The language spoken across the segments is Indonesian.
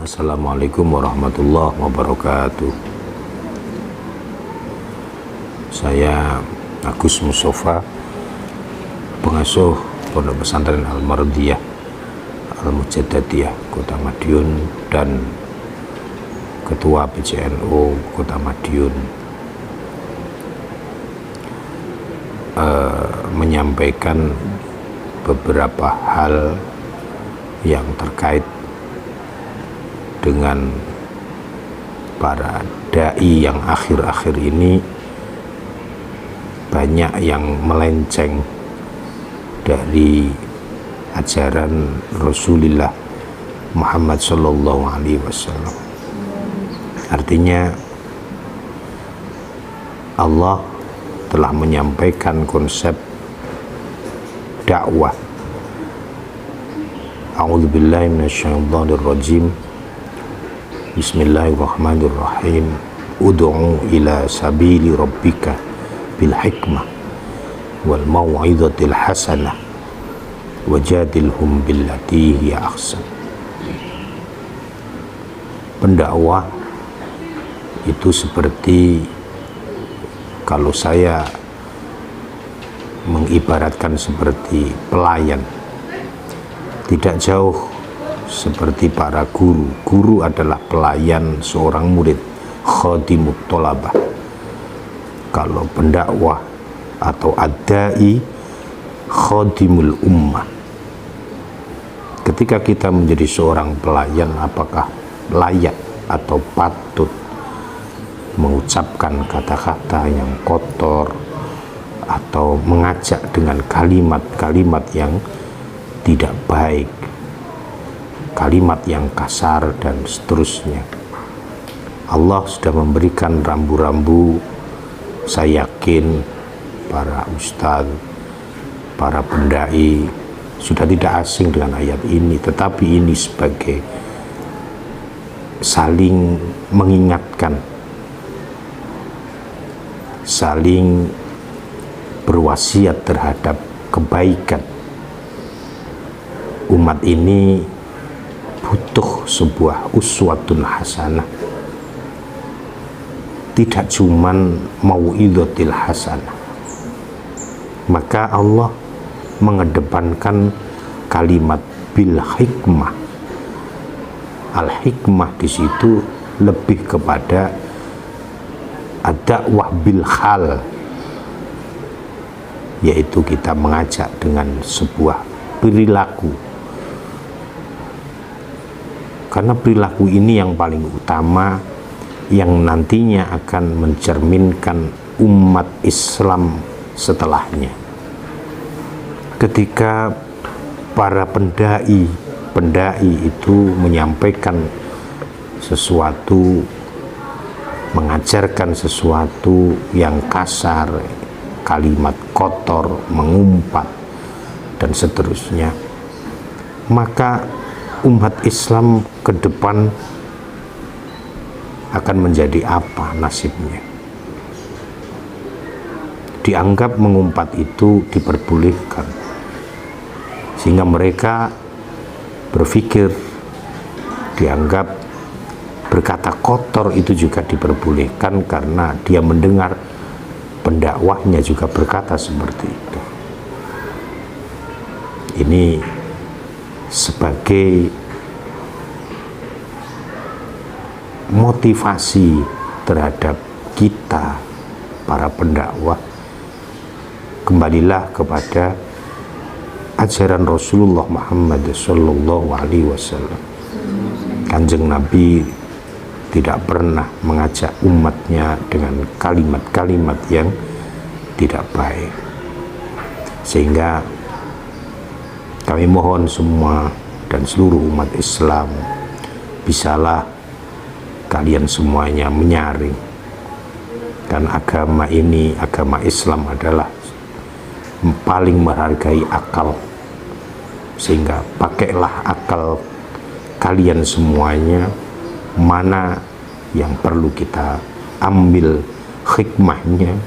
Assalamualaikum warahmatullahi wabarakatuh. Saya Agus Mustafa, pengasuh Pondok Pesantren Al-Mardiyah Al-Mujaddadiyah Kota Madiun dan Ketua PCNU Kota Madiun, menyampaikan beberapa hal yang terkait dengan para dai yang akhir-akhir ini banyak yang melenceng dari ajaran Rasulullah Muhammad Sallallahu Alaihi Wasallam. Artinya Allah telah menyampaikan konsep dakwah. A'udzubillahi minasyaitonirrajim. Bismillahirrahmanirrahim. Ud'u ila sabili rabbika bil hikmah wal mau'izatil hasanah wajadilhum billati hiya ahsan. Pendakwah itu seperti, kalau saya mengibaratkan seperti pelayan, tidak jauh seperti para guru. Guru adalah pelayan seorang murid, khadimut thalabah. Kalau pendakwah atau ad-da'i, khadimul ummah. Ketika kita menjadi seorang pelayan, apakah layak atau patut mengucapkan kata-kata yang kotor atau mengajak dengan kalimat-kalimat yang tidak baik, kalimat yang kasar dan seterusnya. Allah sudah memberikan rambu-rambu. Saya yakin para ustadz, para pendai sudah tidak asing dengan ayat ini, tetapi ini sebagai saling mengingatkan, saling berwasiat terhadap kebaikan. Umat ini butuh sebuah uswatun hasanah, tidak cuman mau'izatil hasanah. Maka Allah mengedepankan kalimat bil hikmah. Al-hikmah di situ lebih kepada ad-da'wah bil hal, yaitu kita mengajak dengan sebuah perilaku. Karena perilaku ini yang paling utama, yang nantinya akan mencerminkan umat Islam setelahnya. Ketika para pendai itu menyampaikan sesuatu, mengajarkan sesuatu yang kasar, kalimat kotor, mengumpat, dan seterusnya, maka umat Islam ke depan akan menjadi apa nasibnya? Dianggap mengumpat itu diperbolehkan, sehingga mereka berpikir dianggap berkata kotor itu juga diperbolehkan karena dia mendengar pendakwahnya juga berkata seperti itu. Ini sebagai motivasi terhadap kita para pendakwah, kembalilah kepada ajaran Rasulullah Muhammad Sallallahu Alaihi Wasallam. Kanjeng Nabi tidak pernah mengajak umatnya dengan kalimat-kalimat yang tidak baik. Sehingga kami mohon semua dan seluruh umat Islam, bisalah kalian semuanya menyaring. Dan agama ini, agama Islam adalah paling menghargai akal. Sehingga pakailah akal kalian semuanya, mana yang perlu kita ambil hikmahnya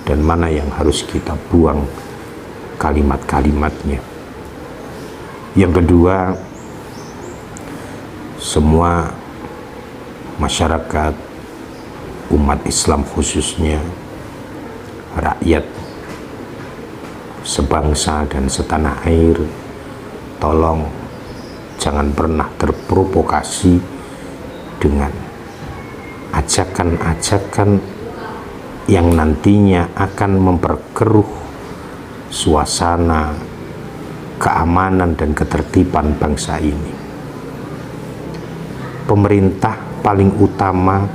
dan mana yang harus kita buang kalimat-kalimatnya. Yang kedua, semua masyarakat, umat Islam khususnya, rakyat sebangsa dan setanah air, tolong jangan pernah terprovokasi dengan ajakan-ajakan yang nantinya akan memperkeruh suasana keamanan dan ketertiban bangsa ini. Pemerintah paling utama,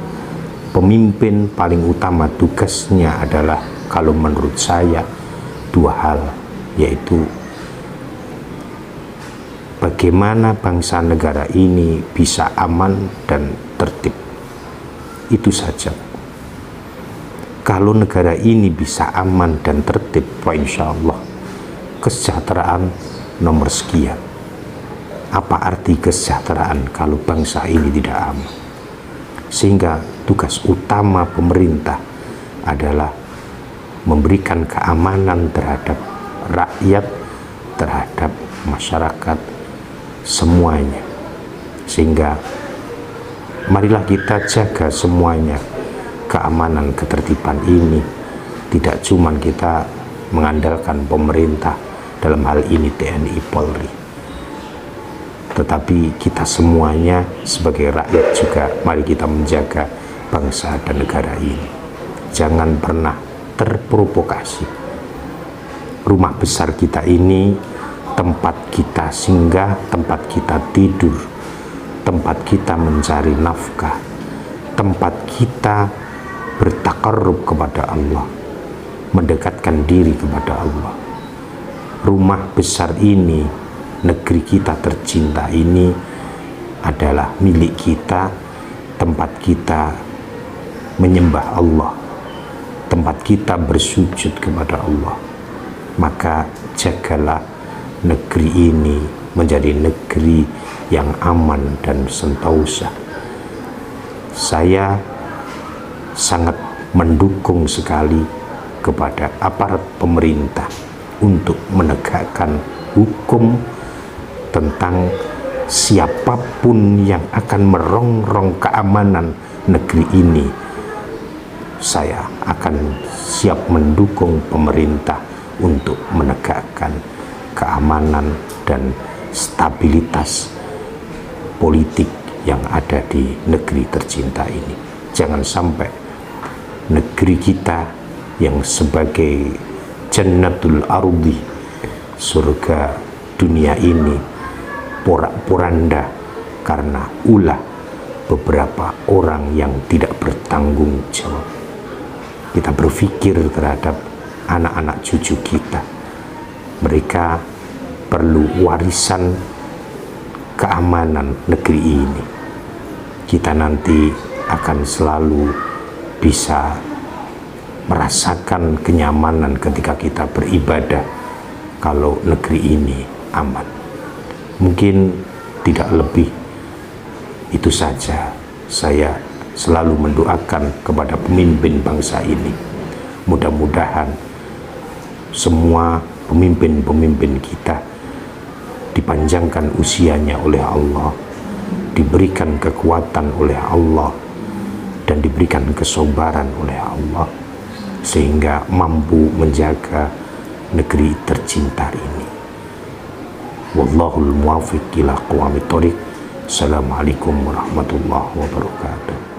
pemimpin paling utama tugasnya adalah, kalau menurut saya, dua hal, yaitu bagaimana bangsa negara ini bisa aman dan tertib. Itu saja. Kalau negara ini bisa aman dan tertib, insya Allah kesejahteraan nomor sekian. Apa arti kesejahteraan kalau bangsa ini tidak aman? Sehingga tugas utama pemerintah adalah memberikan keamanan terhadap rakyat, terhadap masyarakat semuanya. Sehingga marilah kita jaga semuanya keamanan ketertiban ini. Tidak cuma kita mengandalkan pemerintah, dalam hal ini TNI Polri, tetapi kita semuanya sebagai rakyat juga, mari kita menjaga bangsa dan negara ini. Jangan pernah terprovokasi. Rumah besar kita ini tempat kita singgah, tempat kita tidur, tempat kita mencari nafkah, tempat kita bertakarrub kepada Allah, mendekatkan diri kepada Allah. Rumah besar ini, negeri kita tercinta ini adalah milik kita, tempat kita menyembah Allah, tempat kita bersujud kepada Allah. Maka jagalah negeri ini menjadi negeri yang aman dan sentosa. Saya sangat mendukung sekali kepada aparat pemerintah untuk menegakkan hukum tentang siapapun yang akan merongrong keamanan negeri ini. Saya akan siap mendukung pemerintah untuk menegakkan keamanan dan stabilitas politik yang ada di negeri tercinta ini. Jangan sampai negeri kita yang sebagai Jannatul Ardi, surga dunia ini, porak-poranda karena ulah beberapa orang yang tidak bertanggung jawab. Kita berpikir terhadap anak-anak cucu kita. Mereka perlu warisan keamanan negeri ini. Kita nanti akan selalu bisa merasakan kenyamanan ketika kita beribadah kalau negeri ini aman. Mungkin tidak lebih, itu saja. Saya selalu mendoakan kepada pemimpin bangsa ini, mudah-mudahan semua pemimpin-pemimpin kita dipanjangkan usianya oleh Allah, diberikan kekuatan oleh Allah, dan diberikan kesabaran oleh Allah, sehingga mampu menjaga negeri tercinta ini. Wallahul muwaffiq ila aqwamit thoriq. Assalamualaikum warahmatullahi wabarakatuh.